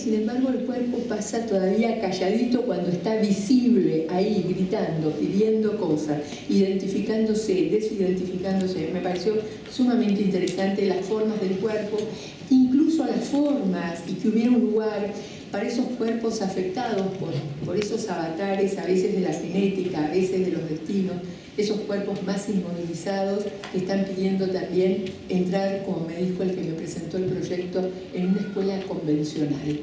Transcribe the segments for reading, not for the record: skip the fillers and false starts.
sin embargo el cuerpo pasa todavía calladito cuando está visible ahí, gritando, pidiendo cosas, identificándose, desidentificándose. Me pareció sumamente interesante las formas del cuerpo, incluso las formas, y que hubiera un lugar para esos cuerpos afectados por esos avatares, a veces de la genética, a veces de los destinos, esos cuerpos más inmovilizados que están pidiendo también entrar, como me dijo el que me presentó el proyecto, en una escuela convencional.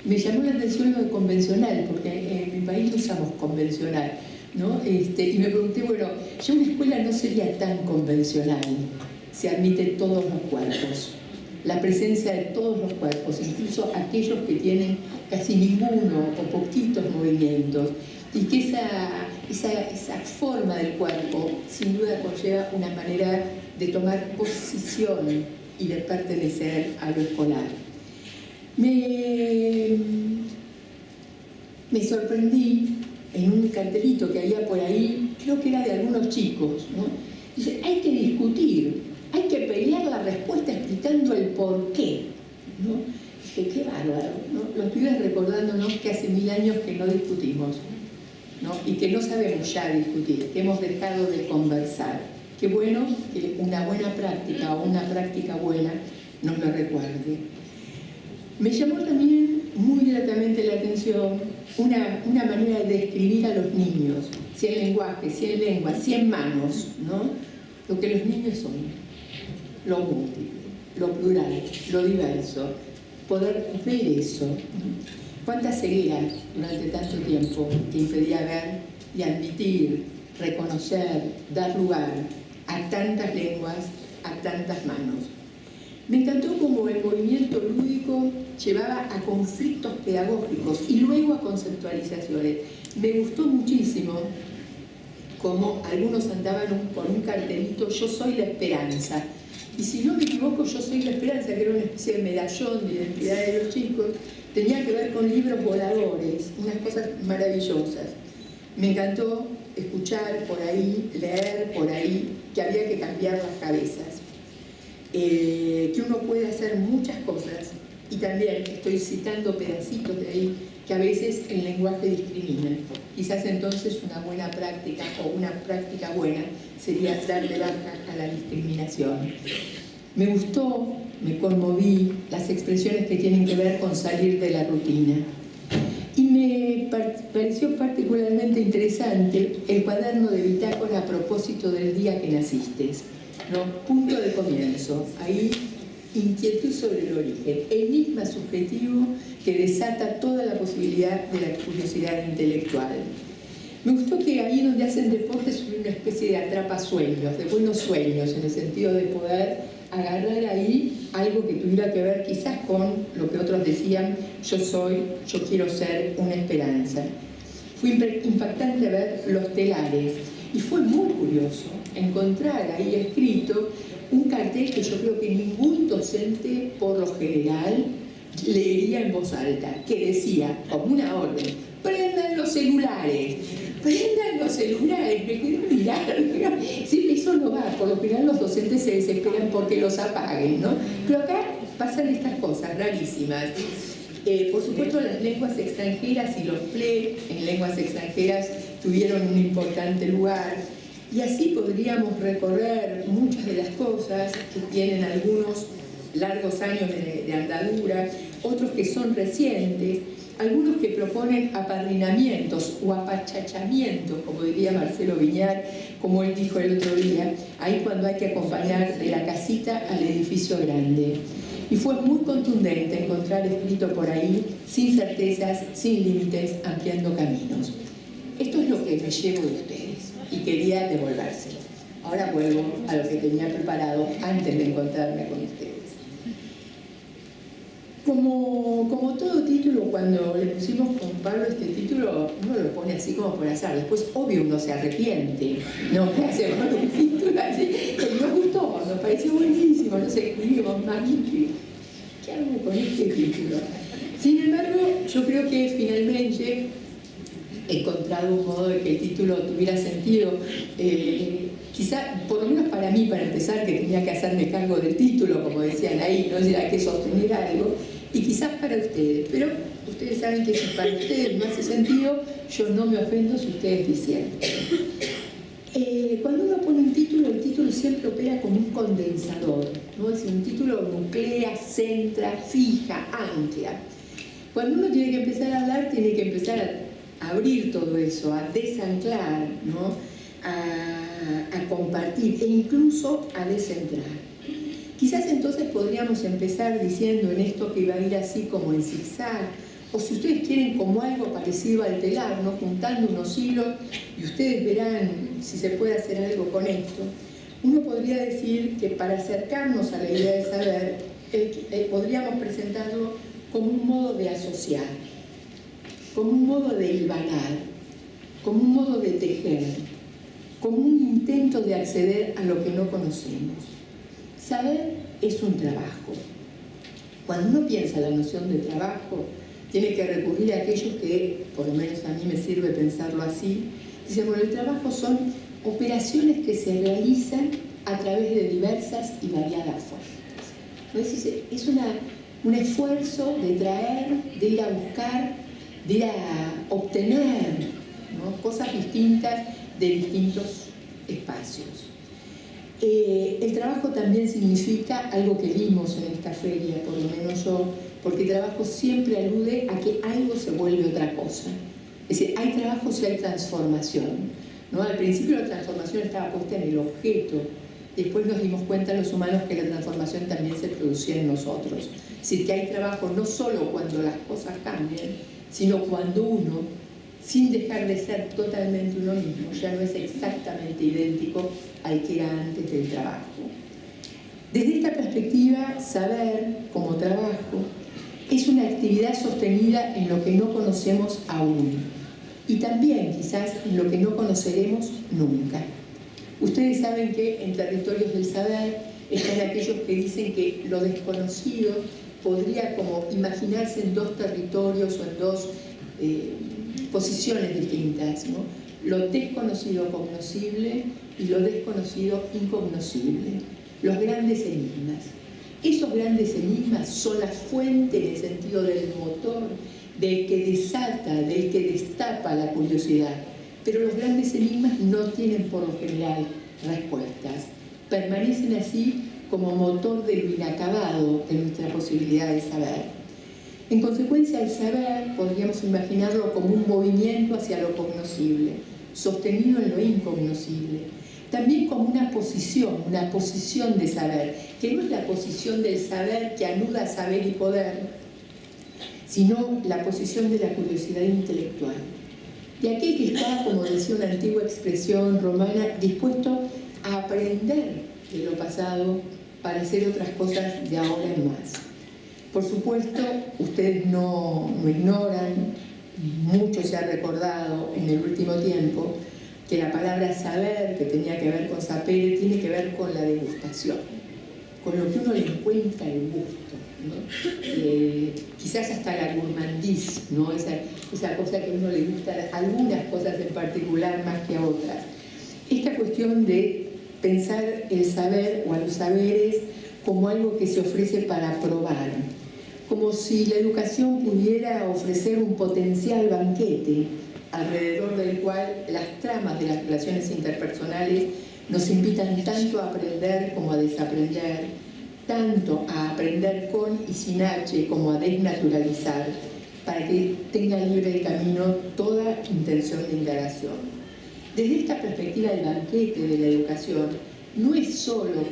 Me llamó la atención lo de convencional, porque en mi país no usamos convencional, ¿no? Y me pregunté, bueno, ya una escuela no sería tan convencional, se admite todos los cuerpos, la presencia de todos los cuerpos, incluso aquellos que tienen casi ninguno o poquitos movimientos, y que esa forma del cuerpo sin duda conlleva una manera de tomar posición y de pertenecer a lo escolar. Me sorprendí en un cartelito que había por ahí, creo que era de algunos chicos, ¿no? Dice, hay que discutir, hay que pelear la respuesta explicando el por qué, ¿no? Dije, qué bárbaro, ¿no? Los pibes recordándonos que hace 1000 años que no discutimos, ¿no? Y que no sabemos ya discutir, que hemos dejado de conversar. Qué bueno que una buena práctica o una práctica buena nos lo recuerde. Me llamó también muy gratamente la atención una manera de describir a los niños, si en lenguaje, si en lengua, si en manos, ¿no? Lo que los niños son, lo múltiple, lo plural, lo diverso, poder ver eso. ¿Cuánta ceguera durante tanto tiempo que impedía ver y admitir, reconocer, dar lugar a tantas lenguas, a tantas manos? Me encantó cómo el movimiento lúdico llevaba a conflictos pedagógicos y luego a conceptualizaciones. Me gustó muchísimo cómo algunos andaban con un cartelito, yo soy la esperanza. Y si no me equivoco, yo soy la esperanza, que era una especie de medallón de identidad de los chicos, tenía que ver con libros voladores, unas cosas maravillosas. Me encantó escuchar por ahí, leer por ahí, que había que cambiar las cabezas, que uno puede hacer muchas cosas, y también estoy citando pedacitos de ahí, que a veces el lenguaje discrimina. Quizás entonces una buena práctica o una práctica buena sería darle baja a la discriminación. Me gustó, me conmoví las expresiones que tienen que ver con salir de la rutina. Y me pareció particularmente interesante el cuaderno de bitácora a propósito del día que naciste, ¿no? Punto de comienzo, ahí inquietud sobre el origen, enigma subjetivo que desata toda la posibilidad de la curiosidad intelectual. Me gustó que ahí donde hacen deportes hubo una especie de atrapasueños, de buenos sueños, en el sentido de poder agarrar ahí algo que tuviera que ver quizás con lo que otros decían, yo quiero ser una esperanza. Fue impactante ver los telares y fue muy curioso encontrar ahí escrito un cartel que yo creo que ningún docente por lo general leería en voz alta, que decía, como una orden, prendan los celulares, me quiero mirar. Sí, eso no va, por lo general los docentes se desesperan porque los apaguen, ¿no? Pero acá pasan estas cosas rarísimas. Por supuesto, las lenguas extranjeras y los FLE en lenguas extranjeras tuvieron un importante lugar. Y así podríamos recorrer muchas de las cosas que tienen algunos largos años de andadura, otros que son recientes, algunos que proponen apadrinamientos o apachachamientos, como diría Marcelo Viñar, como él dijo el otro día, ahí cuando hay que acompañar de la casita al edificio grande. Y fue muy contundente encontrar escrito por ahí, sin certezas, sin límites, ampliando caminos. Esto es lo que me llevo de ustedes y quería devolvérselo. Ahora vuelvo a lo que tenía preparado antes de encontrarme con ustedes. Como todo título, cuando le pusimos con Pablo este título, uno lo pone así como por azar. Después, obvio, uno se arrepiente. ¿No? ¿Qué hace con un título así? Que nos gustó, nos pareció buenísimo, nos escribimos más. ¿Qué hago con este título? Sin embargo, yo creo que finalmente he encontrado un modo de que el título tuviera sentido. Quizá, por lo menos para mí, para empezar, que tenía que hacerme cargo del título, como decían ahí, no era que sostener algo, y quizás para ustedes, pero ustedes saben que si para ustedes no hace sentido, yo no me ofendo si ustedes dicen. Cuando uno pone un título, el título siempre opera como un condensador, ¿no? Es decir, un título nuclea, centra, fija, ancla. Cuando uno tiene que empezar a hablar, tiene que empezar a abrir todo eso, a desanclar, ¿no? a compartir e incluso a descentrar. Quizás entonces podríamos empezar diciendo en esto que va a ir así como en zigzag, o si ustedes quieren como algo parecido al telar, ¿no? Juntando unos hilos, y ustedes verán si se puede hacer algo con esto. Uno podría decir que para acercarnos a la idea de saber, podríamos presentarlo como un modo de asociar, como un modo de hilvanar, como un modo de tejer, como un intento de acceder a lo que no conocemos. Saber es un trabajo. Cuando uno piensa la noción de trabajo, tiene que recurrir a aquellos que, por lo menos a mí me sirve pensarlo así, dicen, bueno, el trabajo son operaciones que se realizan a través de diversas y variadas fuentes. Entonces, es un esfuerzo de traer, de ir a buscar, de ir a obtener, ¿no? Cosas distintas de distintos espacios. El trabajo también significa algo que vimos en esta feria, por lo menos yo, porque trabajo siempre alude a que algo se vuelve otra cosa. Es decir, hay trabajo si hay transformación, ¿no? Al principio la transformación estaba puesta en el objeto, después nos dimos cuenta los humanos que la transformación también se producía en nosotros. Es decir, que hay trabajo no solo cuando las cosas cambian, sino cuando uno, sin dejar de ser totalmente uno mismo, ya no es exactamente idéntico al que era antes del trabajo. Desde esta perspectiva, saber como trabajo es una actividad sostenida en lo que no conocemos aún y también quizás en lo que no conoceremos nunca. Ustedes saben que en territorios del saber están aquellos que dicen que lo desconocido podría como imaginarse en dos territorios o en dos posiciones distintas, ¿no? Lo desconocido cognoscible y lo desconocido incognoscible, los grandes enigmas. Esos grandes enigmas son la fuente en el sentido del motor, del que desata, del que destapa la curiosidad. Pero los grandes enigmas no tienen por lo general respuestas. Permanecen así como motor de lo inacabado de nuestra posibilidad de saber. En consecuencia, el saber podríamos imaginarlo como un movimiento hacia lo cognoscible, sostenido en lo incognoscible. También como una posición de saber, que no es la posición del saber que anuda a saber y poder, sino la posición de la curiosidad intelectual. De aquel que está, como decía una antigua expresión romana, dispuesto a aprender de lo pasado para hacer otras cosas de ahora en más. Por supuesto, ustedes no ignoran, mucho se ha recordado en el último tiempo, que la palabra saber, que tenía que ver con sapere, tiene que ver con la degustación, con lo que uno le encuentra el gusto, ¿no? Quizás hasta la gourmandise, ¿no? Esa cosa que a uno le gusta, algunas cosas en particular más que a otras. Esta cuestión de pensar el saber o a los saberes como algo que se ofrece para probar, como si la educación pudiera ofrecer un potencial banquete alrededor del cual las tramas de las relaciones interpersonales nos invitan tanto a aprender como a desaprender, tanto a aprender con y sin H como a desnaturalizar, para que tenga libre el camino toda intención de indagación. Desde esta perspectiva, el banquete de la educación no es solo,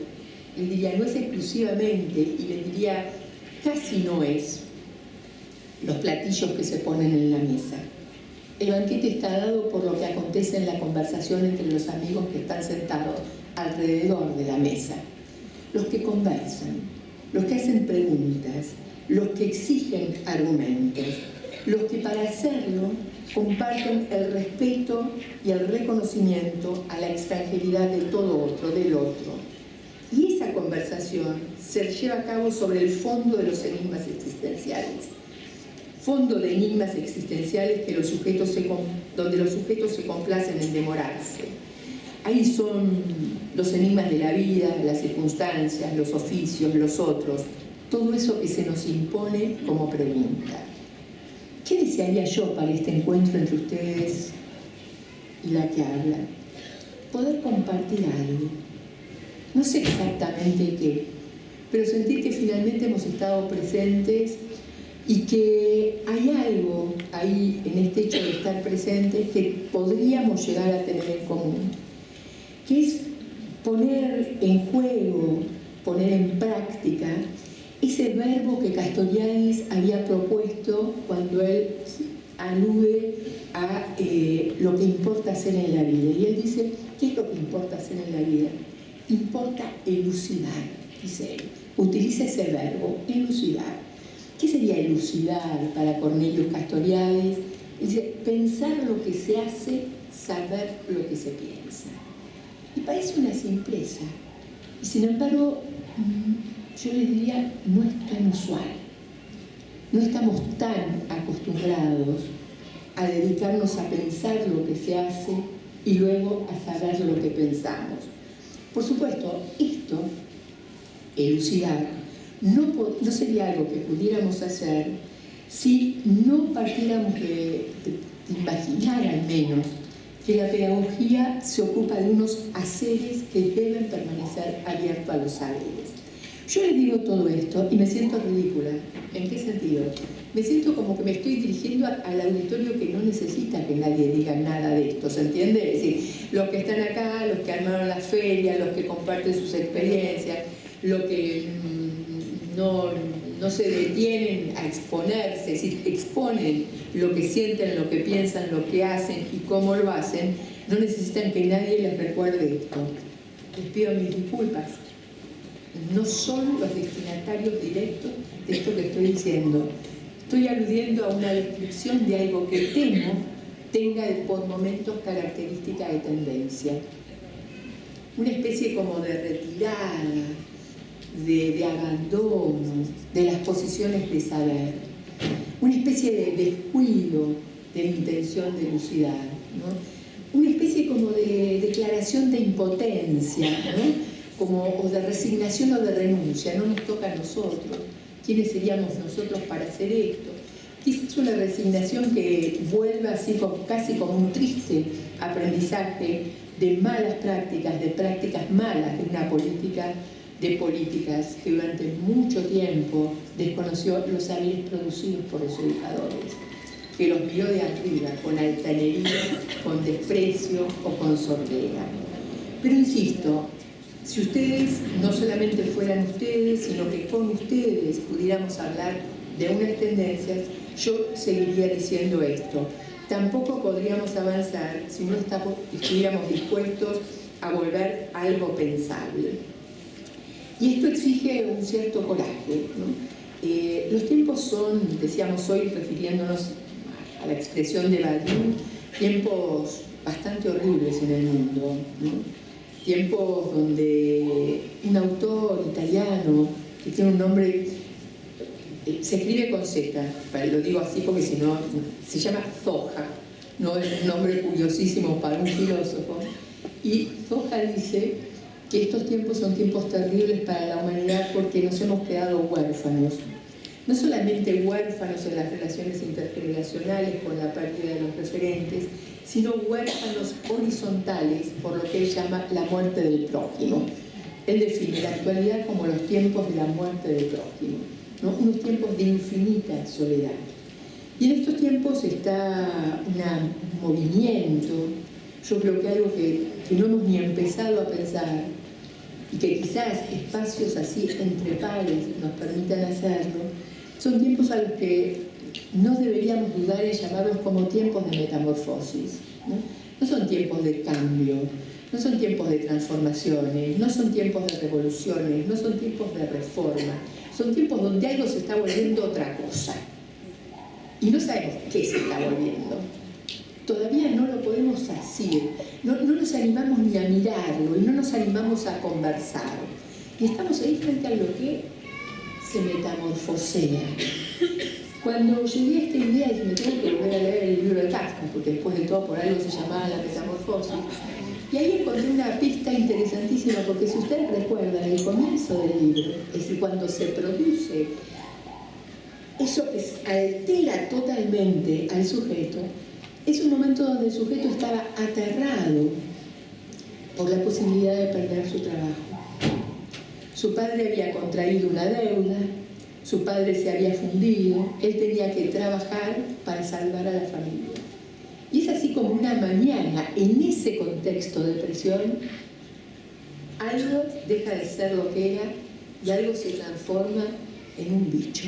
les diría, no es exclusivamente, y les diría, casi no es los platillos que se ponen en la mesa. El banquete está dado por lo que acontece en la conversación entre los amigos que están sentados alrededor de la mesa. Los que conversan, los que hacen preguntas, los que exigen argumentos, los que para hacerlo comparten el respeto y el reconocimiento a la extranjeridad de todo otro, del otro. Y esa conversación se lleva a cabo sobre el fondo de los enigmas existenciales. Fondo de enigmas existenciales que donde los sujetos se complacen en demorarse. Ahí son los enigmas de la vida, las circunstancias, los oficios, los otros, todo eso que se nos impone como pregunta. ¿Qué desearía yo para este encuentro entre ustedes y la que habla? Poder compartir algo. No sé exactamente qué, pero sentir que finalmente hemos estado presentes y que hay algo ahí en este hecho de estar presentes que podríamos llegar a tener en común, que es poner en juego, poner en práctica ese verbo que Castoriadis había propuesto cuando él alude a lo que importa hacer en la vida. Y él dice, ¿qué es lo que importa hacer en la vida? Importa elucidar, dice él. Utiliza ese verbo, elucidar. ¿Qué sería elucidar para Cornelius Castoriadis? Dice, pensar lo que se hace, saber lo que se piensa. Y parece una simpleza. Y sin embargo, yo les diría, no es tan usual. No estamos tan acostumbrados a dedicarnos a pensar lo que se hace y luego a saber lo que pensamos. Por supuesto, esto, elucidar, no sería algo que pudiéramos hacer si no partiéramos de imaginar al menos que la pedagogía se ocupa de unos haceres que deben permanecer abiertos a los saberes. Yo les digo todo esto y me siento ridícula. ¿En qué sentido? Me siento como que me estoy dirigiendo al auditorio que no necesita que nadie diga nada de esto, ¿se entiende? Es decir, los que están acá, los que armaron la feria, los que comparten sus experiencias, los que no se detienen a exponerse, es decir, exponen lo que sienten, lo que piensan, lo que hacen y cómo lo hacen, no necesitan que nadie les recuerde esto. Les pido mis disculpas. No son los destinatarios directos de esto que estoy diciendo. Estoy aludiendo a una descripción de algo que temo tenga por momentos características de tendencia. Una especie como de retirada, de abandono de las posiciones de saber. Una especie de descuido de la intención de elucidar, ¿no? Una especie como de declaración de impotencia, ¿no? O de resignación o de renuncia, no nos toca a nosotros. ¿Quiénes seríamos nosotros para hacer esto? Quizás una resignación que vuelva así casi como un triste aprendizaje de malas prácticas, de prácticas malas de una política, de políticas que durante mucho tiempo desconoció los saberes producidos por los educadores, que los miró de arriba, con altanería, con desprecio o con sordera. Pero insisto, si ustedes no solamente fueran ustedes, sino que con ustedes pudiéramos hablar de unas tendencias, yo seguiría diciendo esto. Tampoco podríamos avanzar si no estuviéramos dispuestos a volver algo pensable. Y esto exige un cierto coraje, ¿no? Los tiempos son, decíamos hoy, refiriéndonos a la expresión de Badiou, tiempos bastante horribles en el mundo, ¿no? Tiempos donde un autor italiano que tiene un nombre, se escribe con Z, lo digo así porque si no, se llama Zoja, no es un nombre curiosísimo para un filósofo, y Zoja dice que estos tiempos son tiempos terribles para la humanidad porque nos hemos quedado huérfanos. No solamente huérfanos en las relaciones intergeneracionales con la pérdida de los referentes, sino huérfanos horizontales por lo que él llama la muerte del prójimo. Él define la actualidad como los tiempos de la muerte del prójimo, ¿no? Unos tiempos de infinita soledad. Y en estos tiempos está un movimiento, yo creo que algo que no hemos ni empezado a pensar, y que quizás espacios así entre pares nos permitan hacerlo, son tiempos a los que no deberíamos dudar en llamarlos como tiempos de metamorfosis, ¿no? No son tiempos de cambio, no son tiempos de transformaciones, no son tiempos de revoluciones, no son tiempos de reforma, son tiempos donde algo se está volviendo otra cosa. Y no sabemos qué se está volviendo. Todavía no lo podemos decir, no nos animamos ni a mirarlo y no nos animamos a conversar. Y estamos ahí frente a lo que se metamorfosea. Cuando llegué a esta idea y me tengo que volver a leer el libro de Kafka, porque después de todo por algo se llamaba La Metamorfosis, Y ahí encontré una pista interesantísima, porque si ustedes recuerdan el comienzo del libro, es decir, cuando se produce eso que altera totalmente al sujeto, es un momento donde el sujeto estaba aterrado por la posibilidad de perder su trabajo. Su padre había contraído una deuda, su padre se había fundido, él tenía que trabajar para salvar a la familia. Y es así como una mañana, en ese contexto de presión, algo deja de ser lo que era y algo se transforma en un bicho.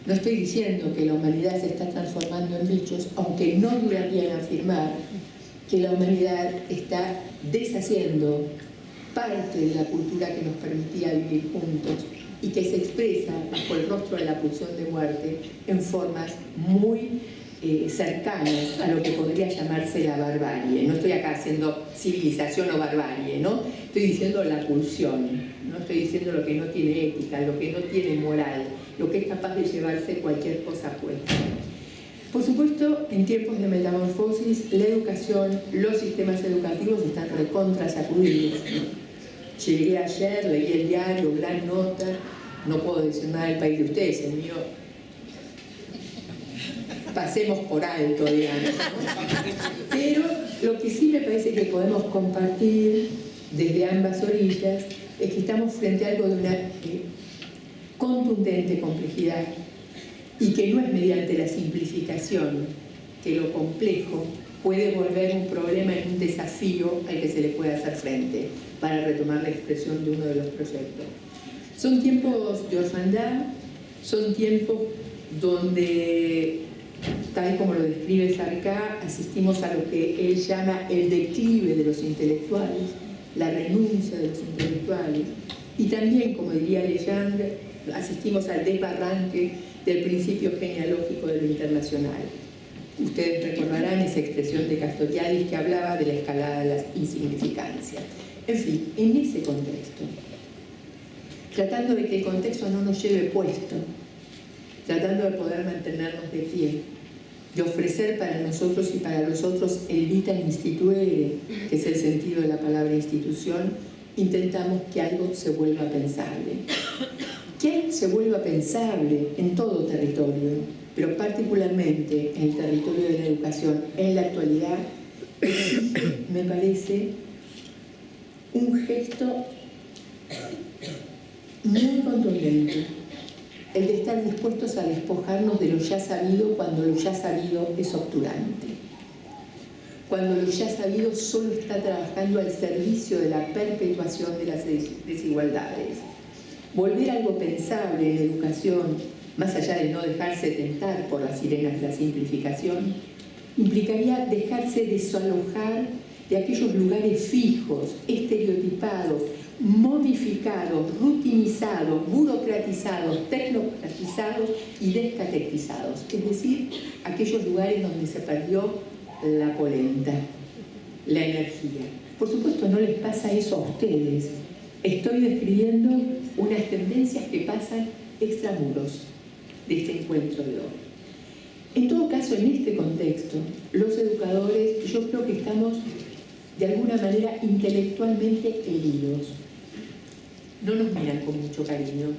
No estoy diciendo que la humanidad se está transformando en bichos, aunque no dudaría en afirmar que la humanidad está deshaciendo parte de la cultura que nos permitía vivir juntos y que se expresa bajo el rostro de la pulsión de muerte en formas muy cercanas a lo que podría llamarse la barbarie. No estoy acá haciendo civilización o barbarie, ¿no? Estoy diciendo la pulsión, no estoy diciendo lo que no tiene ética, lo que no tiene moral, lo que es capaz de llevarse cualquier cosa puesta. Por supuesto, en tiempos de metamorfosis, la educación, los sistemas educativos están recontra sacudidos, ¿no? Llegué ayer, leí el diario, gran nota, no puedo decir nada del país de ustedes, el mío pasemos por alto, digamos, ¿no? Pero lo que sí me parece que podemos compartir desde ambas orillas es que estamos frente a algo de una contundente complejidad y que no es mediante la simplificación que lo complejo puede volver un problema en un desafío al que se le puede hacer frente, para retomar la expresión de uno de los proyectos. Son tiempos de orfandad, son tiempos donde, tal como lo describe Sarká, asistimos a lo que él llama el declive de los intelectuales, la renuncia de los intelectuales, y también, como diría Legendre, asistimos al desbarranque del principio genealógico de lo internacional. Ustedes recordarán esa expresión de Castoriadis que hablaba de la escalada de la insignificancia. En fin, en ese contexto, tratando de que el contexto no nos lleve puesto, tratando de poder mantenernos de pie, de ofrecer para nosotros y para los otros el vita instituere, que es el sentido de la palabra institución, intentamos que algo se vuelva pensable. Que algo se vuelva pensable en todo territorio, pero particularmente en el territorio de la educación en la actualidad, me parece un gesto muy contundente, el de estar dispuestos a despojarnos de lo ya sabido cuando lo ya sabido es obturante, cuando lo ya sabido solo está trabajando al servicio de la perpetuación de las desigualdades. Volver algo pensable en la educación, más allá de no dejarse tentar por las sirenas de la simplificación, implicaría dejarse desalojar de aquellos lugares fijos, estereotipados, modificados, rutinizados, burocratizados, tecnocratizados y descatectizados. Es decir, aquellos lugares donde se perdió la polenta, la energía. Por supuesto, no les pasa eso a ustedes. Estoy describiendo unas tendencias que pasan extramuros de este encuentro de hoy. En todo caso, en este contexto, los educadores, yo creo que estamos de alguna manera intelectualmente heridos. No nos miran con mucho cariño,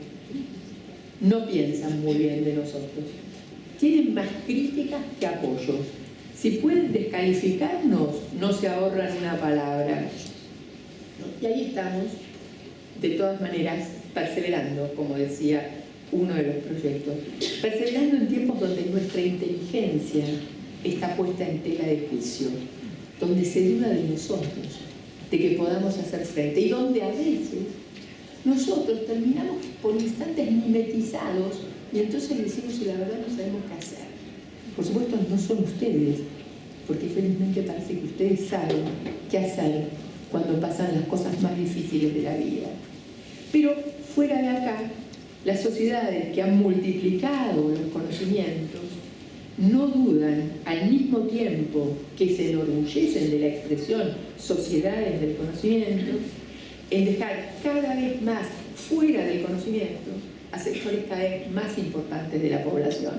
no piensan muy bien de nosotros, tienen más críticas que apoyos. Si pueden descalificarnos, no se ahorran una palabra. Y ahí estamos, de todas maneras, perseverando, como decía uno de los proyectos, perseverando en tiempos donde nuestra inteligencia está puesta en tela de juicio, donde se duda de nosotros, de que podamos hacer frente, y donde a veces nosotros terminamos por instantes mimetizados y entonces decimos y la verdad no sabemos qué hacer. Por supuesto no son ustedes, porque felizmente parece que ustedes saben qué hacer cuando pasan las cosas más difíciles de la vida. Pero fuera de acá, las sociedades que han multiplicado los conocimientos no dudan, al mismo tiempo que se enorgullecen de la expresión sociedades del conocimiento, en dejar cada vez más fuera del conocimiento a sectores cada vez más importantes de la población.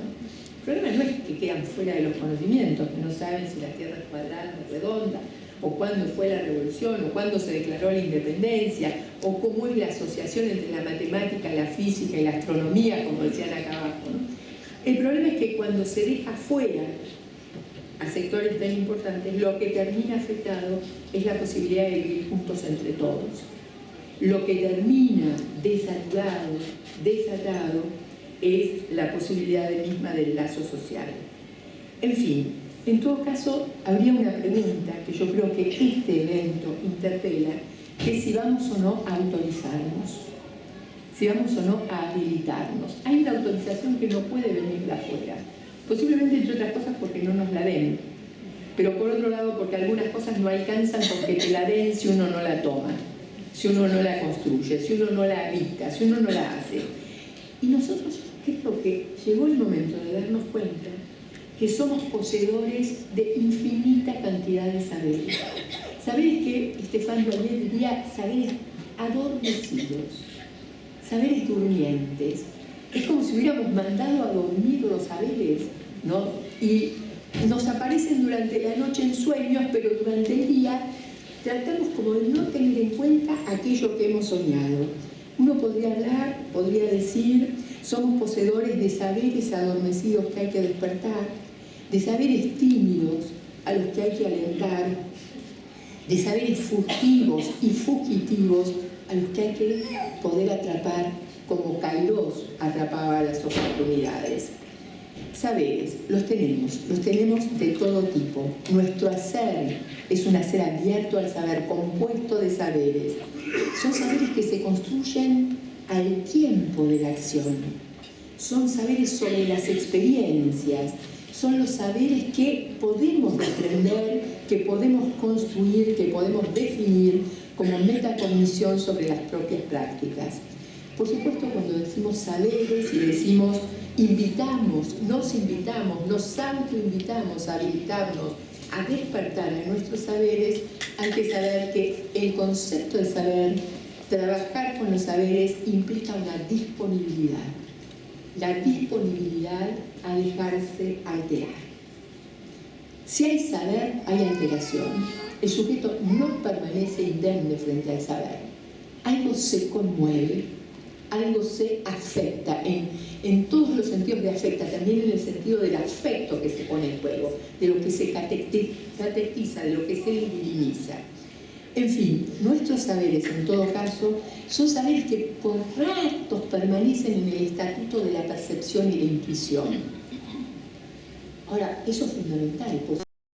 El problema no es que quedan fuera de los conocimientos, que no saben si la Tierra es cuadrada o redonda, o cuándo fue la revolución, o cuándo se declaró la independencia, o cómo es la asociación entre la matemática, la física y la astronomía, como decían acá abajo, ¿no? El problema es que cuando se deja fuera a sectores tan importantes, lo que termina afectado es la posibilidad de vivir juntos entre todos. Lo que termina desaturado, desatado, es la posibilidad misma del lazo social. En fin, en todo caso, habría una pregunta que yo creo que este evento interpela, que es si vamos o no a autorizarnos, si vamos o no a habilitarnos. Hay una autorización que no puede venir de afuera, posiblemente entre otras cosas porque no nos la den, pero por otro lado porque algunas cosas no alcanzan porque te la den si uno no la toma, si uno no la construye, si uno no la habita, si uno no la hace. Y nosotros creo que llegó el momento de darnos cuenta que somos poseedores de infinita cantidad de saberes. Saberes que Estefan Douillet diría saberes adormecidos, saberes durmientes. Es como si hubiéramos mandado a dormir los saberes, ¿no? Y nos aparecen durante la noche en sueños, pero durante el día tratamos como de no tener en cuenta aquello que hemos soñado. Uno podría hablar, podría decir, somos poseedores de saberes adormecidos que hay que despertar, de saberes tímidos a los que hay que alentar, de saberes furtivos y fugitivos a los que hay que poder atrapar como Kairos atrapaba las oportunidades. Saberes, los tenemos de todo tipo. Nuestro hacer es un hacer abierto al saber, compuesto de saberes. Son saberes que se construyen al tiempo de la acción. Son saberes sobre las experiencias. Son los saberes que podemos aprender, que podemos construir, que podemos definir como metacognición sobre las propias prácticas. Por supuesto, cuando decimos saberes y decimos nos autoinvitamos a habilitarnos, a despertar en nuestros saberes, hay que saber que el concepto de saber, trabajar con los saberes, implica una disponibilidad. La disponibilidad a dejarse alterar. Si hay saber, hay alteración. El sujeto no permanece indemne frente al saber. Algo se conmueve, algo se afecta, en todos los sentidos de afecta, también en el sentido del afecto que se pone en juego, de lo que se catetiza, de lo que se diviniza. En fin, nuestros saberes, en todo caso, son saberes que por ratos permanecen en el estatuto de la percepción y la intuición. Ahora, eso es fundamental, pues